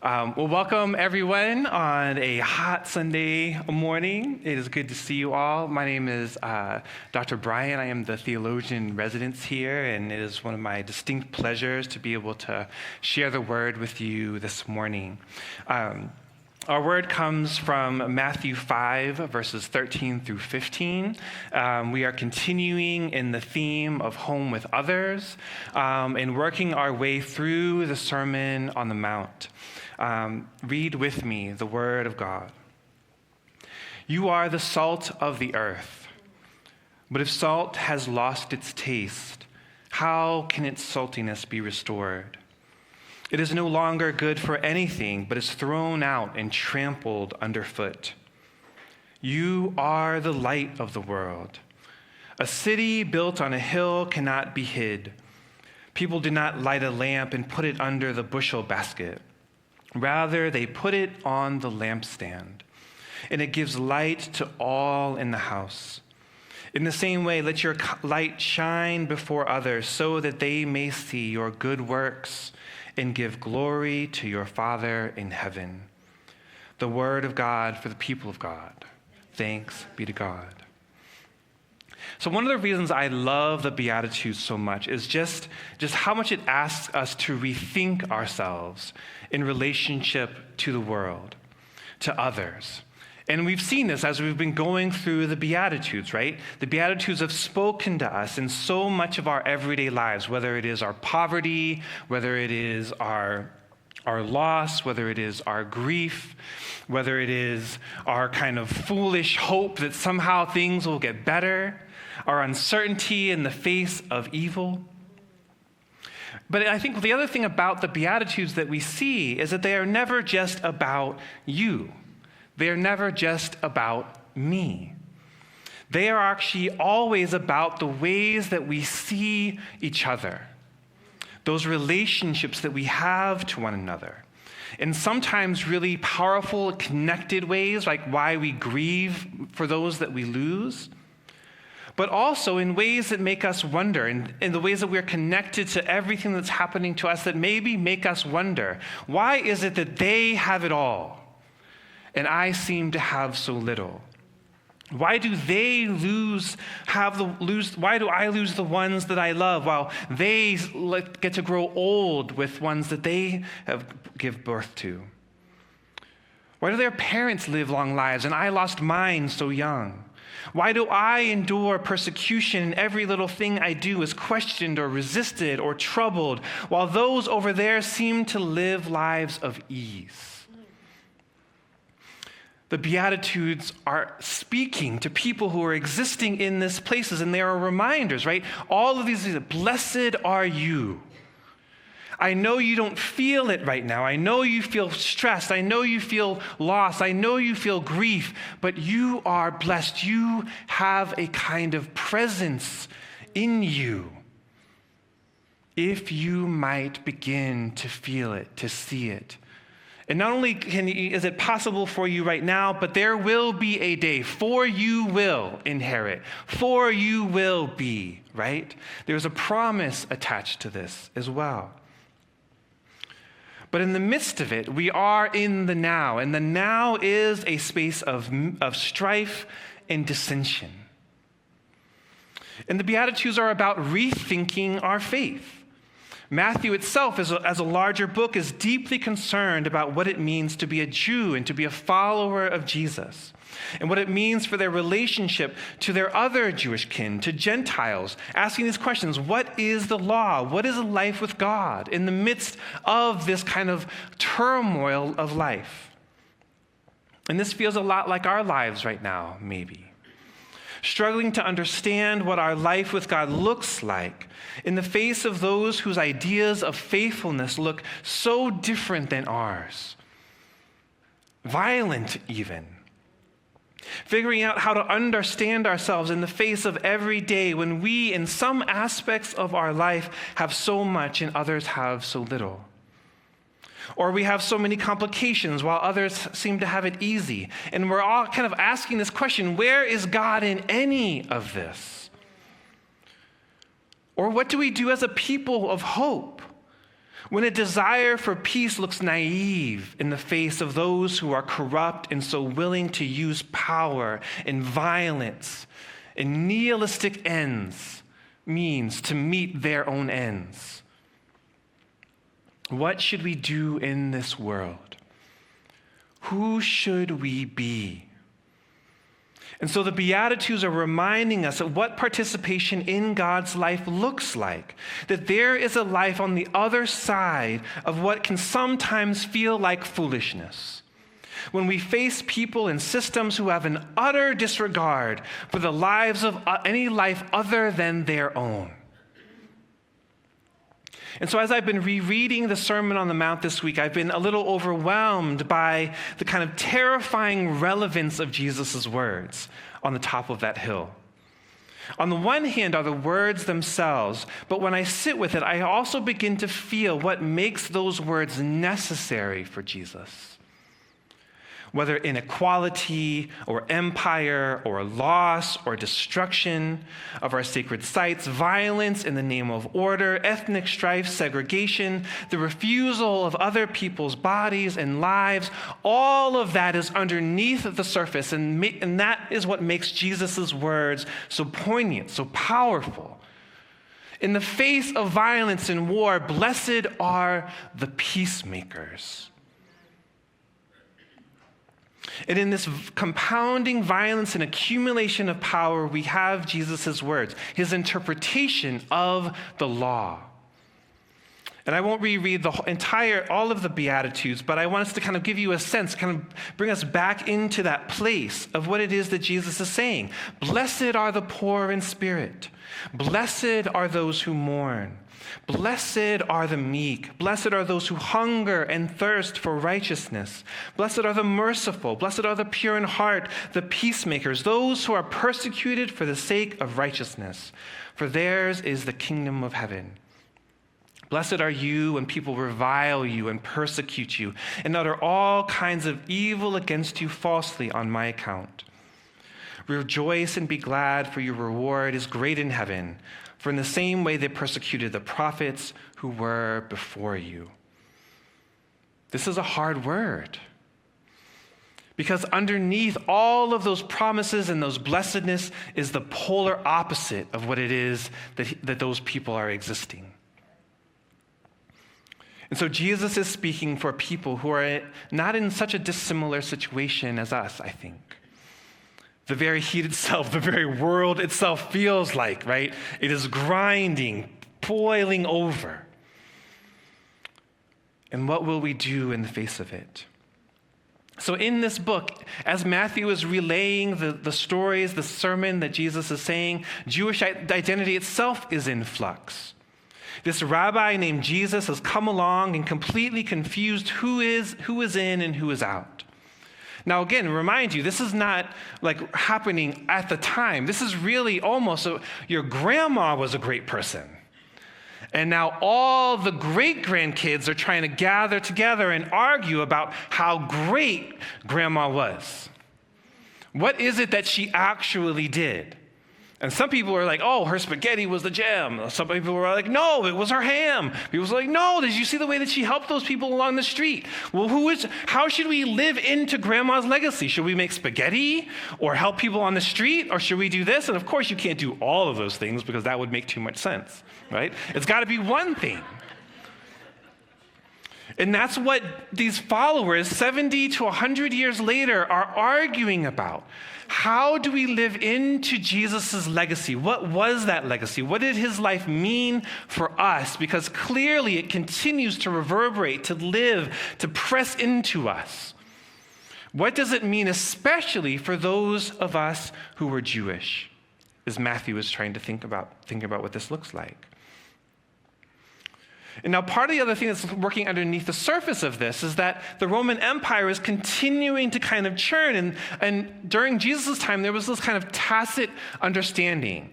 Well, welcome everyone on a hot Sunday morning. It is good to see you all. My name is Dr. Brian. I am the theologian in residence here, and it is one of my distinct pleasures to be able to share the word with you this morning. Our word comes from Matthew 5, verses 13 through 15. We are continuing in the theme of home with others and working our way through the Sermon on the Mount. Read with me the word of God. You are the salt of the earth, but if salt has lost its taste, how can its saltiness be restored? It is no longer good for anything, but is thrown out and trampled underfoot. You are the light of the world. A city built on a hill cannot be hid. People do not light a lamp and put it under the bushel basket. Rather, they put it on the lampstand, and it gives light to all in the house. In the same way, let your light shine before others so that they may see your good works and give glory to your Father in heaven. The word of God for the people of God. Thanks be to God. So one of the reasons I love the Beatitudes so much is just how much it asks us to rethink ourselves in relationship to the world, to others. And we've seen this as we've been going through the Beatitudes, right? The Beatitudes have spoken to us in so much of our everyday lives, whether it is our poverty, whether it is our loss, whether it is our grief, whether it is our kind of foolish hope that somehow things will get better, our uncertainty in the face of evil. But I think the other thing about the Beatitudes that we see is that they are never just about you. They are never just about me. They are actually always about the ways that we see each other, those relationships that we have to one another, in sometimes really powerful, connected ways, like why we grieve for those that we lose, but also in ways that make us wonder, in the ways that we're connected to everything that's happening to us that maybe make us wonder, why is it that they have it all and I seem to have so little? Why do they why do I lose the ones that I love while they get to grow old with ones that they have give birth to? Why do their parents live long lives and I lost mine so young? Why do I endure persecution and every little thing I do is questioned or resisted or troubled, while those over there seem to live lives of ease? The Beatitudes are speaking to people who are existing in these places, and they are reminders, right? All of these things, blessed are you. I know you don't feel it right now. I know you feel stressed. I know you feel loss. I know you feel grief, but you are blessed. You have a kind of presence in you. If you might begin to feel it, to see it. And not only is it possible for you right now, but there will be a day, for you will inherit, for you will be, right? There's a promise attached to this as well. But in the midst of it, we are in the now, and the now is a space of strife and dissension. And the Beatitudes are about rethinking our faith. Matthew itself, as a larger book, is deeply concerned about what it means to be a Jew and to be a follower of Jesus, and what it means for their relationship to their other Jewish kin, to Gentiles, asking these questions. What is the law? What is a life with God in the midst of this kind of turmoil of life? And this feels a lot like our lives right now, maybe. Struggling to understand what our life with God looks like in the face of those whose ideas of faithfulness look so different than ours. Violent even. Figuring out how to understand ourselves in the face of every day when we, in some aspects of our life, have so much and others have so little. Or we have so many complications while others seem to have it easy. And we're all kind of asking this question, where is God in any of this? Or what do we do as a people of hope? When a desire for peace looks naive in the face of those who are corrupt and so willing to use power and violence and nihilistic means to meet their own ends. What should we do in this world? Who should we be? And so the Beatitudes are reminding us of what participation in God's life looks like. That there is a life on the other side of what can sometimes feel like foolishness. When we face people and systems who have an utter disregard for the lives of any life other than their own. And so as I've been rereading the Sermon on the Mount this week, I've been a little overwhelmed by the kind of terrifying relevance of Jesus' words on the top of that hill. On the one hand are the words themselves, but when I sit with it, I also begin to feel what makes those words necessary for Jesus. Whether inequality or empire or loss or destruction of our sacred sites, violence in the name of order, ethnic strife, segregation, the refusal of other people's bodies and lives, all of that is underneath the surface, and that is what makes Jesus' words so poignant, so powerful. In the face of violence and war, blessed are the peacemakers. And in this compounding violence and accumulation of power, we have Jesus' words, his interpretation of the law. And I won't reread all of the Beatitudes, but I want us to kind of give you a sense, kind of bring us back into that place of what it is that Jesus is saying. Blessed are the poor in spirit. Blessed are those who mourn. Blessed are the meek. Blessed are those who hunger and thirst for righteousness. Blessed are the merciful. Blessed are the pure in heart, the peacemakers, those who are persecuted for the sake of righteousness. For theirs is the kingdom of heaven. Blessed are you when people revile you and persecute you and utter all kinds of evil against you falsely on my account. Rejoice and be glad, for your reward is great in heaven. For in the same way they persecuted the prophets who were before you. This is a hard word. Because underneath all of those promises and those blessedness is the polar opposite of what it is that those people are existing. And so Jesus is speaking for people who are not in such a dissimilar situation as us, I think. The very heat itself, the very world itself feels like, right? It is grinding, boiling over. And what will we do in the face of it? So in this book, as Matthew is relaying the stories, the sermon that Jesus is saying, Jewish identity itself is in flux. This rabbi named Jesus has come along and completely confused who is in and who is out. Now, again, remind you, this is not like happening at the time. This is really almost, your grandma was a great person. And now all the great-grandkids are trying to gather together and argue about how great grandma was. What is it that she actually did? And some people are like, oh, her spaghetti was the gem. Some people were like, no, it was her ham. People were like, no, did you see the way that she helped those people along the street? Well, how should we live into grandma's legacy? Should we make spaghetti or help people on the street, or should we do this? And of course, you can't do all of those things because that would make too much sense, right? It's got to be one thing. And that's what these followers, 70 to 100 years later, are arguing about. How do we live into Jesus' legacy? What was that legacy? What did his life mean for us? Because clearly it continues to reverberate, to live, to press into us. What does it mean, especially for those of us who were Jewish, as Matthew is trying to think about what this looks like? And now part of the other thing that's working underneath the surface of this is that the Roman Empire is continuing to kind of churn. And during Jesus' time, there was this kind of tacit understanding.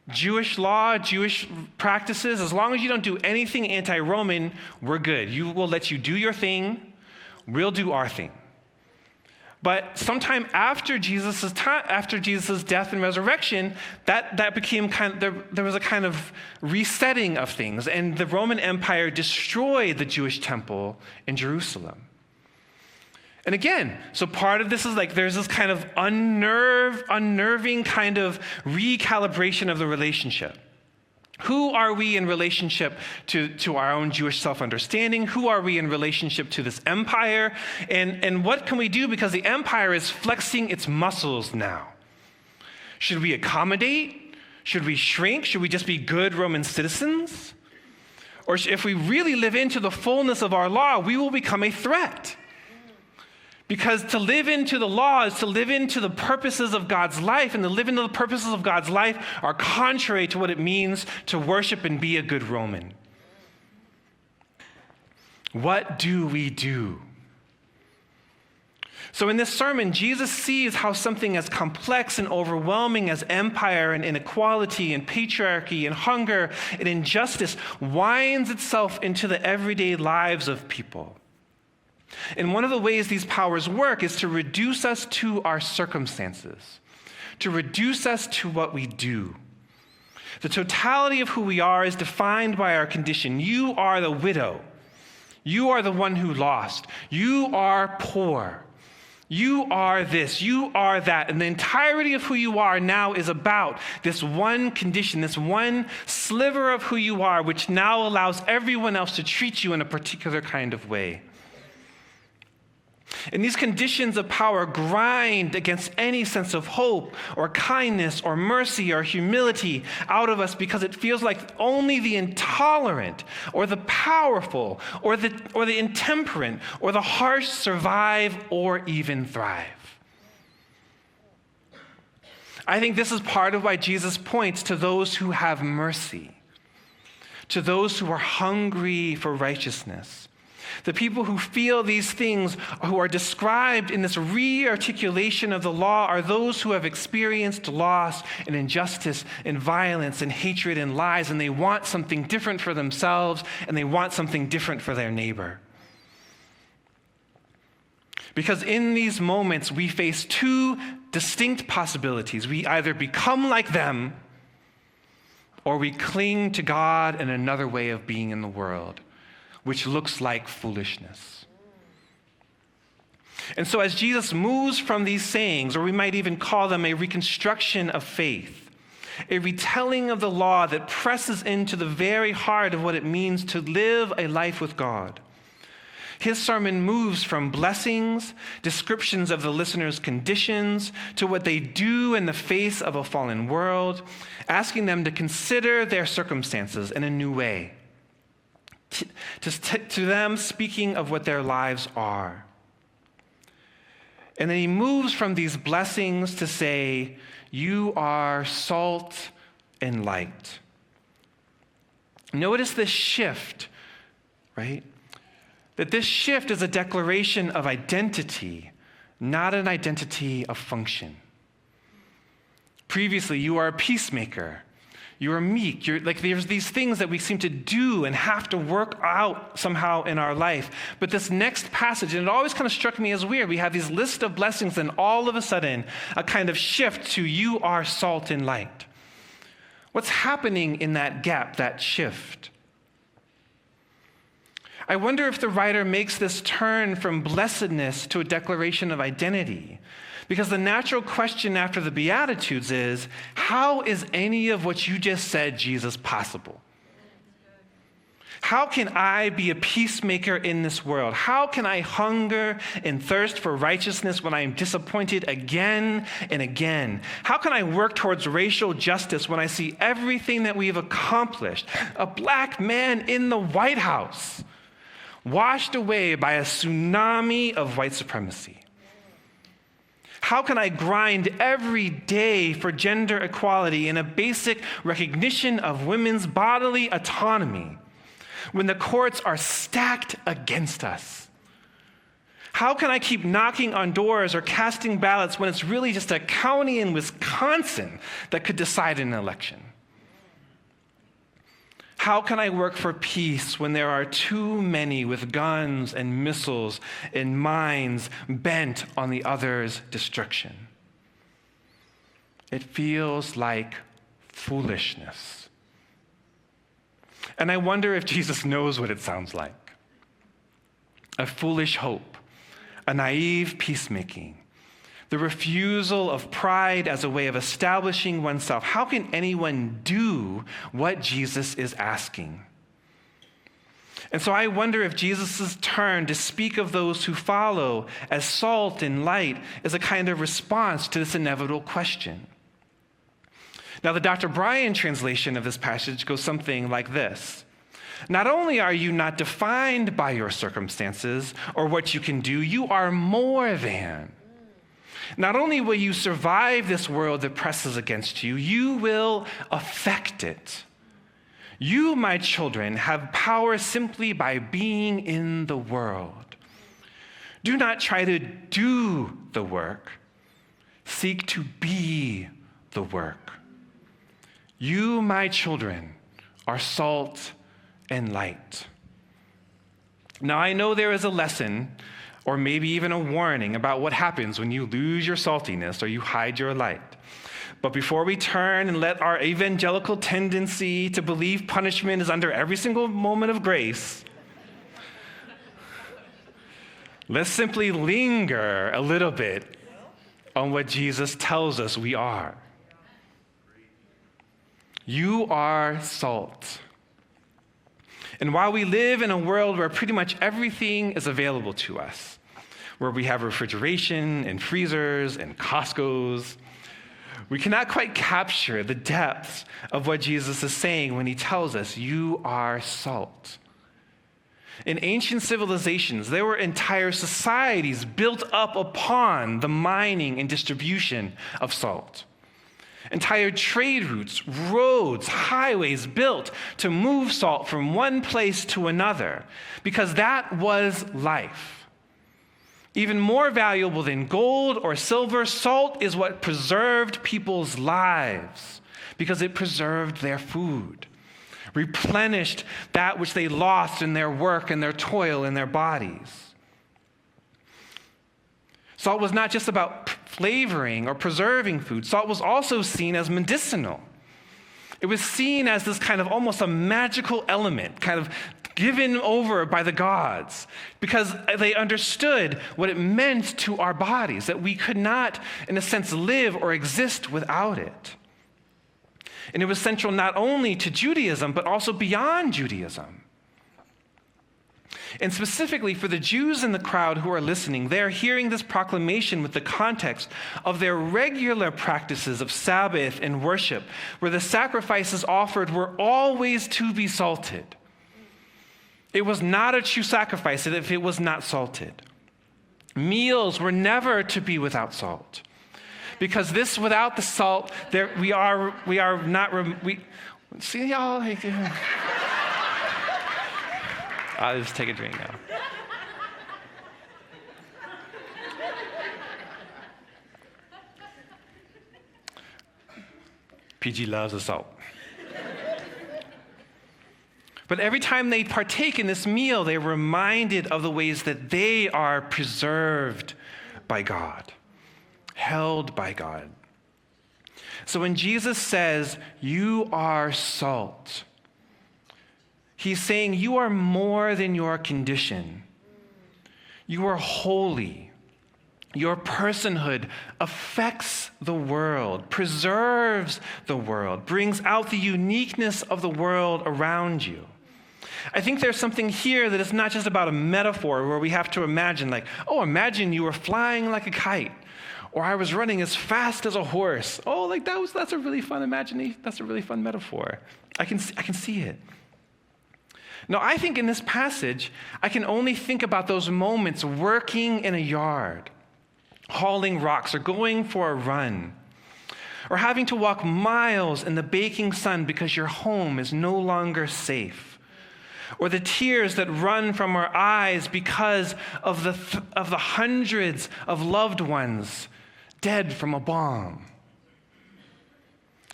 Jewish law, Jewish practices, as long as you don't do anything anti-Roman, we're good. We'll let you do your thing. We'll do our thing. But sometime after Jesus' death and resurrection, that became there was a kind of resetting of things, and the Roman Empire destroyed the Jewish temple in Jerusalem. And again, so part of this is like there's this kind of unnerving kind of recalibration of the relationship. Who are we in relationship to our own Jewish self-understanding? Who are we in relationship to this empire? And what can we do because the empire is flexing its muscles now? Should we accommodate? Should we shrink? Should we just be good Roman citizens? Or if we really live into the fullness of our law, we will become a threat. Because to live into the law is to live into the purposes of God's life, and to live into the purposes of God's life are contrary to what it means to worship and be a good Roman. What do we do? So in this sermon, Jesus sees how something as complex and overwhelming as empire and inequality and patriarchy and hunger and injustice winds itself into the everyday lives of people. And one of the ways these powers work is to reduce us to our circumstances, to reduce us to what we do. The totality of who we are is defined by our condition. You are the widow. You are the one who lost. You are poor. You are this. You are that. And the entirety of who you are now is about this one condition, this one sliver of who you are, which now allows everyone else to treat you in a particular kind of way. And these conditions of power grind against any sense of hope or kindness or mercy or humility out of us because it feels like only the intolerant or the powerful or the intemperate or the harsh survive or even thrive. I think this is part of why Jesus points to those who have mercy, to those who are hungry for righteousness. The people who feel these things, who are described in this re-articulation of the law, are those who have experienced loss and injustice and violence and hatred and lies, and they want something different for themselves, and they want something different for their neighbor. Because in these moments, we face two distinct possibilities. We either become like them, or we cling to God and another way of being in the world, which looks like foolishness. And so as Jesus moves from these sayings, or we might even call them a reconstruction of faith, a retelling of the law that presses into the very heart of what it means to live a life with God, his sermon moves from blessings, descriptions of the listeners' conditions, to what they do in the face of a fallen world, asking them to consider their circumstances in a new way. To them, speaking of what their lives are. And then he moves from these blessings to say, you are salt and light. Notice this shift, right? That this shift is a declaration of identity, not an identity of function. Previously, you are a peacemaker. You're meek. There's these things that we seem to do and have to work out somehow in our life. But this next passage, and it always kind of struck me as weird. We have these list of blessings, and all of a sudden, a kind of shift to you are salt and light. What's happening in that gap, that shift? I wonder if the writer makes this turn from blessedness to a declaration of identity. Because the natural question after the Beatitudes is, how is any of what you just said, Jesus, possible? How can I be a peacemaker in this world? How can I hunger and thirst for righteousness when I am disappointed again and again? How can I work towards racial justice when I see everything that we've accomplished? A black man in the White House, washed away by a tsunami of white supremacy. How can I grind every day for gender equality and a basic recognition of women's bodily autonomy when the courts are stacked against us? How can I keep knocking on doors or casting ballots when it's really just a county in Wisconsin that could decide an election? How can I work for peace when there are too many with guns and missiles and minds bent on the other's destruction? It feels like foolishness. And I wonder if Jesus knows what it sounds like. A foolish hope, a naive peacemaking, the refusal of pride as a way of establishing oneself. How can anyone do what Jesus is asking? And so I wonder if Jesus' turn to speak of those who follow as salt and light is a kind of response to this inevitable question. Now, the Dr. Bryan translation of this passage goes something like this. Not only are you not defined by your circumstances or what you can do, you are more than. Not only will you survive this world that presses against you, you will affect it. You, my children, have power simply by being in the world. Do not try to do the work. Seek to be the work. You, my children, are salt and light. Now, I know there is a lesson, or maybe even a warning about what happens when you lose your saltiness or you hide your light. But before we turn and let our evangelical tendency to believe punishment is under every single moment of grace, let's simply linger a little bit on what Jesus tells us we are. You are salt. And while we live in a world where pretty much everything is available to us, where we have refrigeration and freezers and Costco's, we cannot quite capture the depths of what Jesus is saying when he tells us, you are salt. In ancient civilizations, there were entire societies built up upon the mining and distribution of salt. Entire trade routes, roads, highways built to move salt from one place to another, because that was life. Even more valuable than gold or silver, salt is what preserved people's lives, because it preserved their food, replenished that which they lost in their work and their toil in their bodies. Salt was not just about flavoring or preserving food. Salt was also seen as medicinal. It was seen as this kind of almost a magical element, kind of given over by the gods, because they understood what it meant to our bodies, that we could not, in a sense, live or exist without it. And it was central not only to Judaism, but also beyond Judaism. And specifically for the Jews in the crowd who are listening, they're hearing this proclamation with the context of their regular practices of Sabbath and worship, where the sacrifices offered were always to be salted. It was not a true sacrifice if it was not salted. Meals were never to be without salt, because this without the salt, we are not. See y'all. I'll just take a drink now. PG loves the salt. But every time they partake in this meal, they're reminded of the ways that they are preserved by God, held by God. So when Jesus says, you are salt, he's saying you are more than your condition. You are holy. Your personhood affects the world, preserves the world, brings out the uniqueness of the world around you. I think there's something here that is not just about a metaphor where we have to imagine, like, oh, imagine you were flying like a kite, or I was running as fast as a horse. Oh, like that's a really fun imagination. That's a really fun metaphor. I can see it. No, I think in this passage, I can only think about those moments working in a yard, hauling rocks, or going for a run, or having to walk miles in the baking sun because your home is no longer safe, or the tears that run from our eyes because of the hundreds of loved ones dead from a bomb.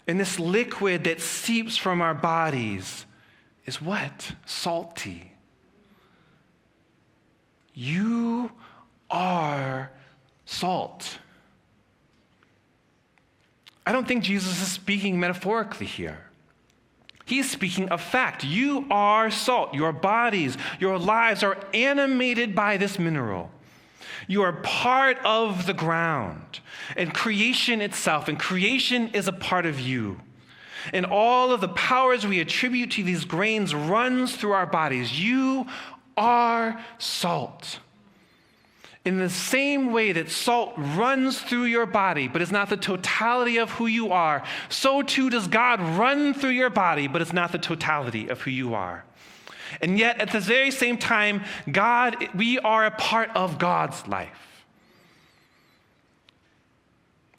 And this liquid that seeps from our bodies is what? Salty. You are salt. I don't think Jesus is speaking metaphorically here. He's speaking of fact. You are salt. Your bodies, your lives are animated by this mineral. You are part of the ground and creation itself, and creation is a part of you. And all of the powers we attribute to these grains runs through our bodies. You are salt. In the same way that salt runs through your body, but is not the totality of who you are, so too does God run through your body, but it's not the totality of who you are. And yet, at the very same time, we are a part of God's life.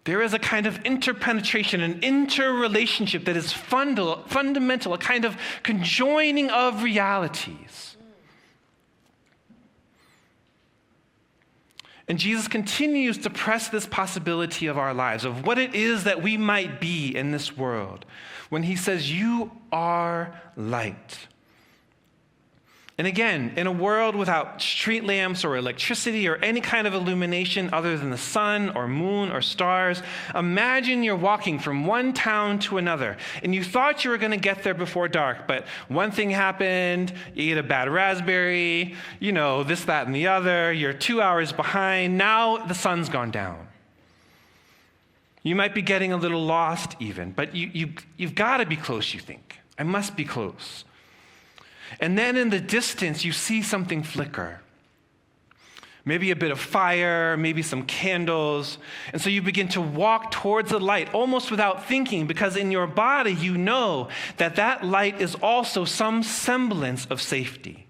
There is a kind of interpenetration, an interrelationship that is fundamental, a kind of conjoining of realities. And Jesus continues to press this possibility of our lives, of what it is that we might be in this world, when he says, you are light. And again, in a world without street lamps or electricity or any kind of illumination other than the sun or moon or stars, imagine you're walking from one town to another, and you thought you were going to get there before dark, but one thing happened, you ate a bad raspberry, this, that, and the other, you're 2 hours behind, now the sun's gone down. You might be getting a little lost even, but you've got to be close, you think. I must be close. And then in the distance, you see something flicker. Maybe a bit of fire, maybe some candles. And so you begin to walk towards the light, almost without thinking, because in your body, you know that that light is also some semblance of safety.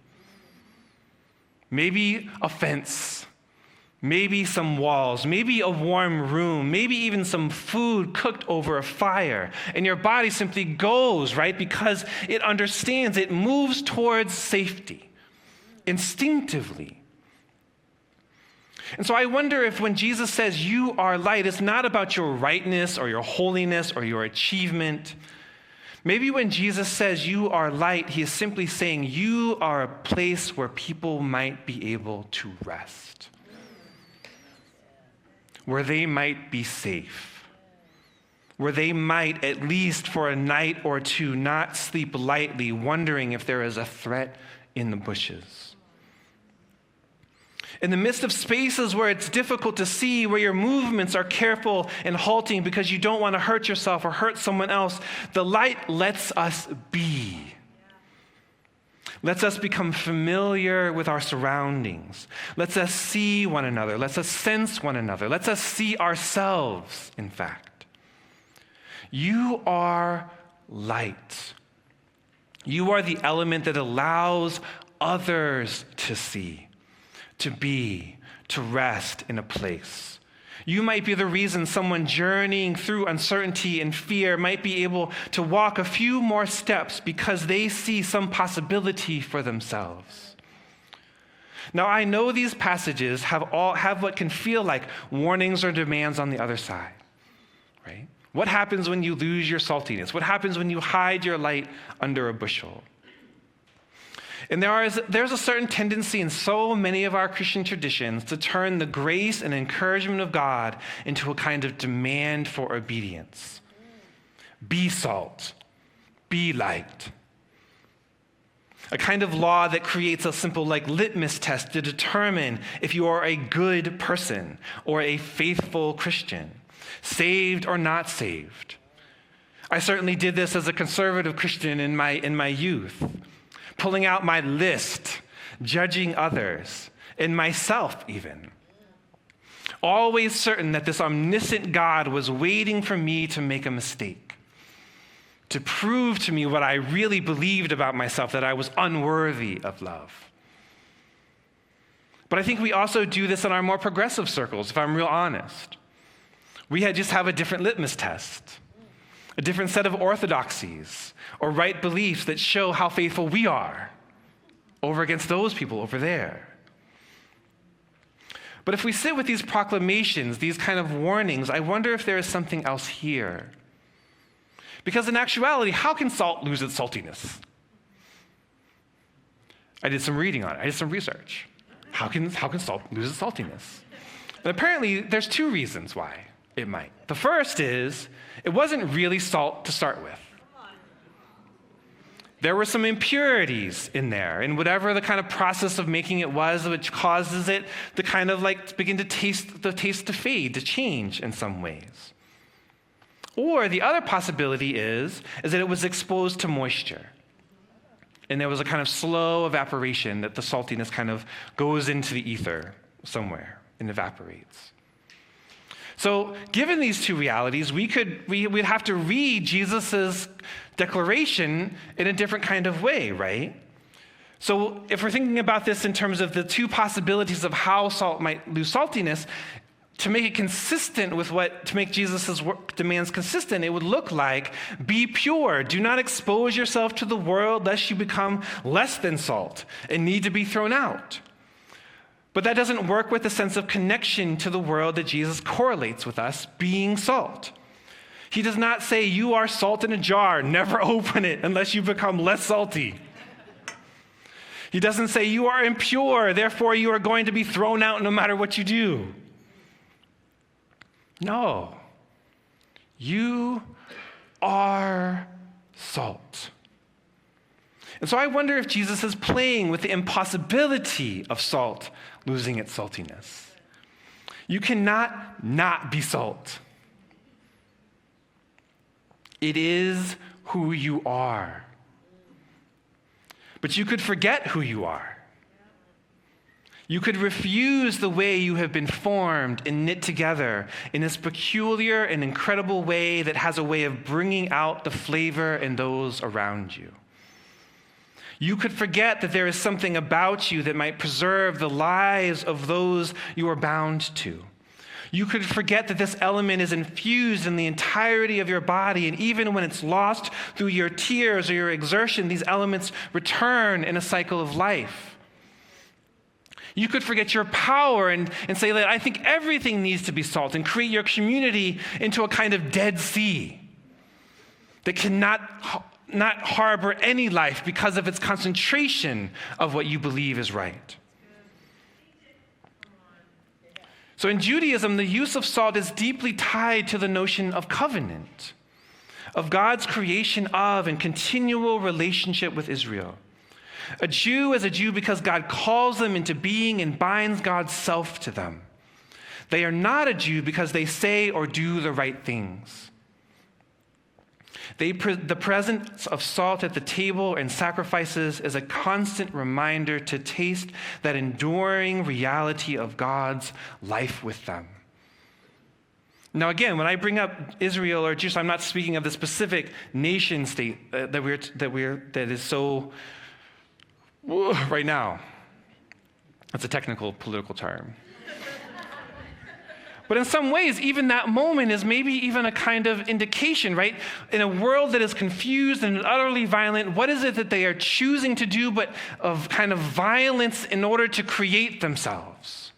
Maybe a fence, maybe some walls, maybe a warm room, maybe even some food cooked over a fire. And your body simply goes, right? Because it understands, it moves towards safety instinctively. And so I wonder if when Jesus says you are light, it's not about your rightness or your holiness or your achievement. Maybe when Jesus says you are light, he is simply saying you are a place where people might be able to rest, where they might be safe, where they might, at least for a night or two, not sleep lightly, wondering if there is a threat in the bushes. In the midst of spaces where it's difficult to see, where your movements are careful and halting because you don't want to hurt yourself or hurt someone else, the light lets us be. Lets us become familiar with our surroundings. Lets us see one another. Lets us sense one another. Lets us see ourselves, in fact. You are light. You are the element that allows others to see, to be, to rest in a place. You might be the reason someone journeying through uncertainty and fear might be able to walk a few more steps because they see some possibility for themselves. Now, I know these passages have what can feel like warnings or demands on the other side, right? What happens when you lose your saltiness? What happens when you hide your light under a bushel? And there's a certain tendency in so many of our Christian traditions to turn the grace and encouragement of God into a kind of demand for obedience. Be salt. Be light. A kind of law that creates a simple litmus test to determine if you are a good person or a faithful Christian, saved or not saved. I certainly did this as a conservative Christian in my youth, pulling out my list, judging others, and myself even. Always certain that this omniscient God was waiting for me to make a mistake, to prove to me what I really believed about myself, that I was unworthy of love. But I think we also do this in our more progressive circles, if I'm real honest. We just have a different litmus test, a different set of orthodoxies or right beliefs that show how faithful we are over against those people over there. But if we sit with these proclamations, these kind of warnings, I wonder if there is something else here. Because in actuality, how can salt lose its saltiness? I did some reading on it. I did some research. How can salt lose its saltiness? And apparently, there's two reasons why it might. The first is it wasn't really salt to start with. There were some impurities in there, and whatever the kind of process of making it was, which causes it to kind of like begin to taste to fade, to change in some ways. Or the other possibility is that it was exposed to moisture. And there was a kind of slow evaporation that the saltiness kind of goes into the ether somewhere and evaporates. So given these two realities, we'd have to read Jesus' declaration in a different kind of way, right? So if we're thinking about this in terms of the two possibilities of how salt might lose saltiness, to make it consistent with to make Jesus' demands consistent, it would look like, be pure, do not expose yourself to the world lest you become less than salt and need to be thrown out. But that doesn't work with the sense of connection to the world that Jesus correlates with us being salt. He does not say, you are salt in a jar, never open it unless you become less salty. He doesn't say, you are impure, therefore you are going to be thrown out no matter what you do. No, you are salt. And so I wonder if Jesus is playing with the impossibility of salt losing its saltiness. You cannot not be salt. It is who you are. But you could forget who you are. You could refuse the way you have been formed and knit together in this peculiar and incredible way that has a way of bringing out the flavor in those around you. You could forget that there is something about you that might preserve the lives of those you are bound to. You could forget that this element is infused in the entirety of your body, and even when it's lost through your tears or your exertion, these elements return in a cycle of life. You could forget your power and say that I think everything needs to be salt, and create your community into a kind of Dead Sea that cannot not harbor any life because of its concentration of what you believe is right. So in Judaism, the use of salt is deeply tied to the notion of covenant, of God's creation of and continual relationship with Israel. A Jew is a Jew because God calls them into being and binds God's self to them. They are not a Jew because they say or do the right things. The presence of salt at the table and sacrifices is a constant reminder to taste that enduring reality of God's life with them. Now again, when I bring up Israel or Jews, I'm not speaking of the specific nation state that is so right now. That's a technical political term. But in some ways, even that moment is maybe even a kind of indication, right? In a world that is confused and utterly violent, what is it that they are choosing to do but of kind of violence in order to create themselves?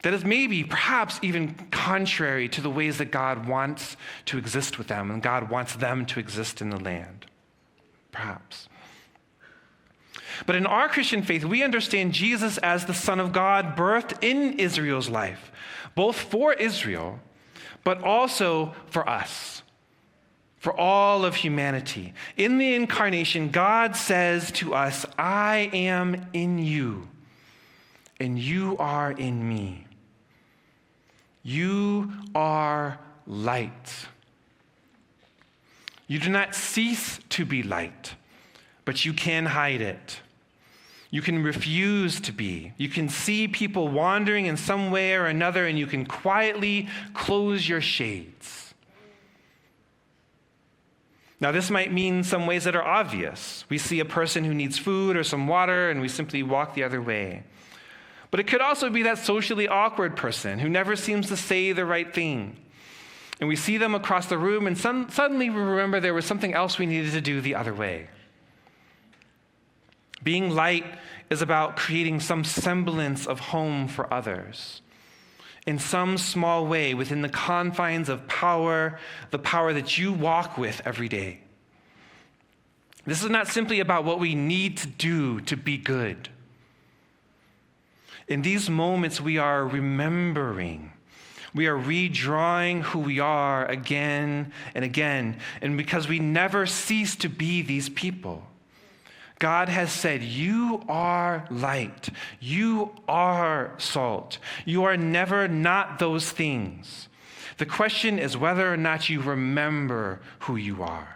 That is maybe, perhaps even contrary to the ways that God wants to exist with them and God wants them to exist in the land. Perhaps. But in our Christian faith, we understand Jesus as the Son of God birthed in Israel's life, both for Israel, but also for us, for all of humanity. In the incarnation, God says to us, I am in you, and you are in me. You are light. You do not cease to be light, but you can hide it. You can refuse to be. You can see people wandering in some way or another, and you can quietly close your shades. Now, this might mean some ways that are obvious. We see a person who needs food or some water, and we simply walk the other way. But it could also be that socially awkward person who never seems to say the right thing. And we see them across the room, and suddenly we remember there was something else we needed to do the other way. Being light is about creating some semblance of home for others in some small way within the confines of power, the power that you walk with every day. This is not simply about what we need to do to be good. In these moments, we are remembering. We are redrawing who we are again and again. And because we never cease to be these people, God has said, you are light. You are salt. You are never not those things. The question is whether or not you remember who you are.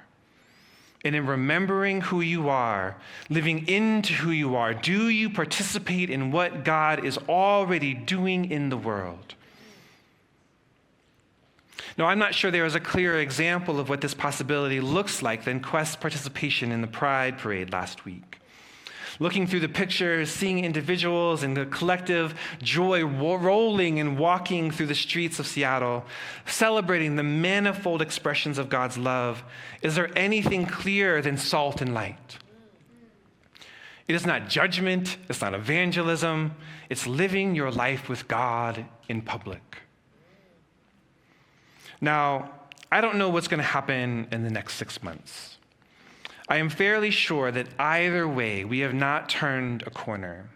And in remembering who you are, living into who you are, do you participate in what God is already doing in the world? Now, I'm not sure there is a clearer example of what this possibility looks like than Quest's participation in the Pride Parade last week. Looking through the pictures, seeing individuals and the collective joy rolling and walking through the streets of Seattle, celebrating the manifold expressions of God's love, is there anything clearer than salt and light? It is not judgment, it's not evangelism, it's living your life with God in public. Now, I don't know what's going to happen in the next 6 months. I am fairly sure that either way, we have not turned a corner.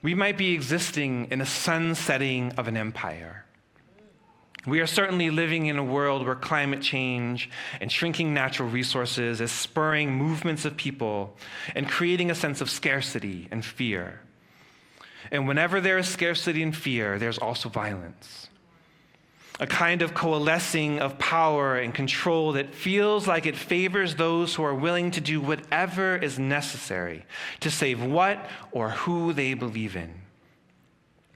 We might be existing in a sunsetting of an empire. We are certainly living in a world where climate change and shrinking natural resources is spurring movements of people and creating a sense of scarcity and fear. And whenever there is scarcity and fear, there's also violence. A kind of coalescing of power and control that feels like it favors those who are willing to do whatever is necessary to save what or who they believe in.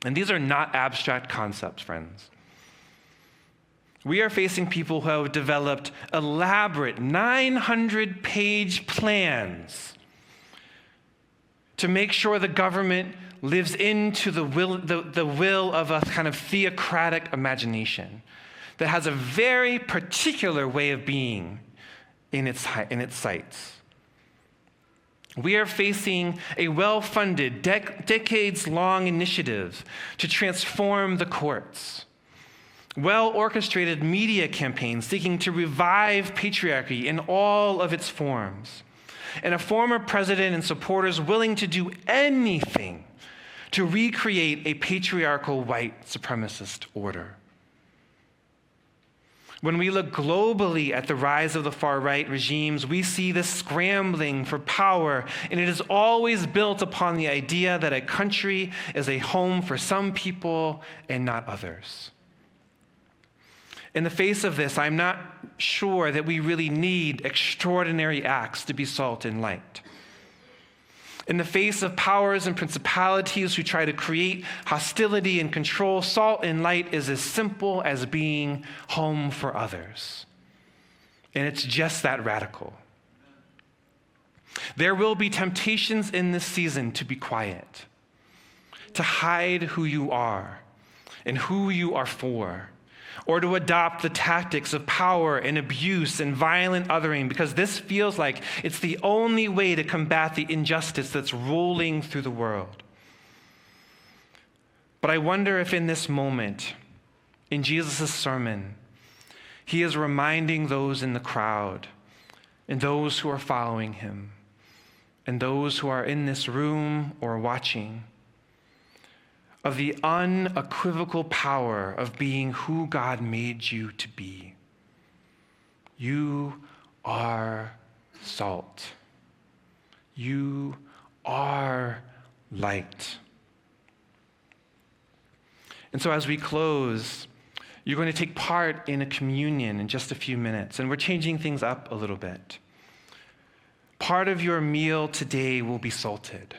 And these are not abstract concepts, friends. We are facing people who have developed elaborate 900-page plans to make sure the government lives into the will of a kind of theocratic imagination that has a very particular way of being in its sights. We are facing a well-funded, decades-long initiative to transform the courts, well-orchestrated media campaigns seeking to revive patriarchy in all of its forms, and a former president and supporters willing to do anything to recreate a patriarchal white supremacist order. When we look globally at the rise of the far-right regimes, we see this scrambling for power, and it is always built upon the idea that a country is a home for some people and not others. In the face of this, I'm not sure that we really need extraordinary acts to be salt and light. In the face of powers and principalities who try to create hostility and control, salt and light is as simple as being home for others. And it's just that radical. There will be temptations in this season to be quiet, to hide who you are and who you are for, or to adopt the tactics of power and abuse and violent othering, because this feels like it's the only way to combat the injustice that's rolling through the world. But I wonder if in this moment, in Jesus' sermon, he is reminding those in the crowd and those who are following him and those who are in this room or watching of the unequivocal power of being who God made you to be. You are salt. You are light. And so as we close, you're going to take part in a communion in just a few minutes, and we're changing things up a little bit. Part of your meal today will be salted.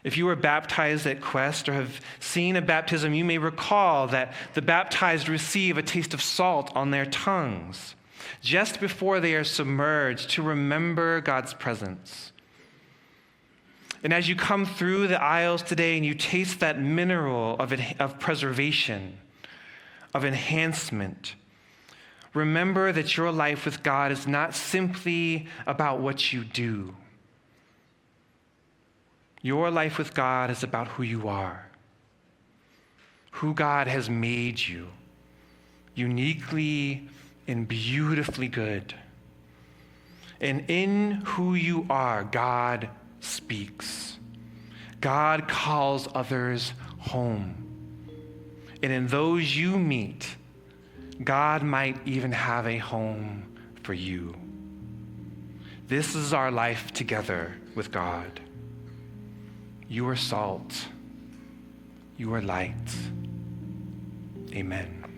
If you were baptized at Quest or have seen a baptism, you may recall that the baptized receive a taste of salt on their tongues just before they are submerged to remember God's presence. And as you come through the aisles today and you taste that mineral of preservation, of enhancement, remember that your life with God is not simply about what you do. Your life with God is about who you are, who God has made you, uniquely and beautifully good. And in who you are, God speaks. God calls others home. And in those you meet, God might even have a home for you. This is our life together with God. You are salt. You are light. Amen.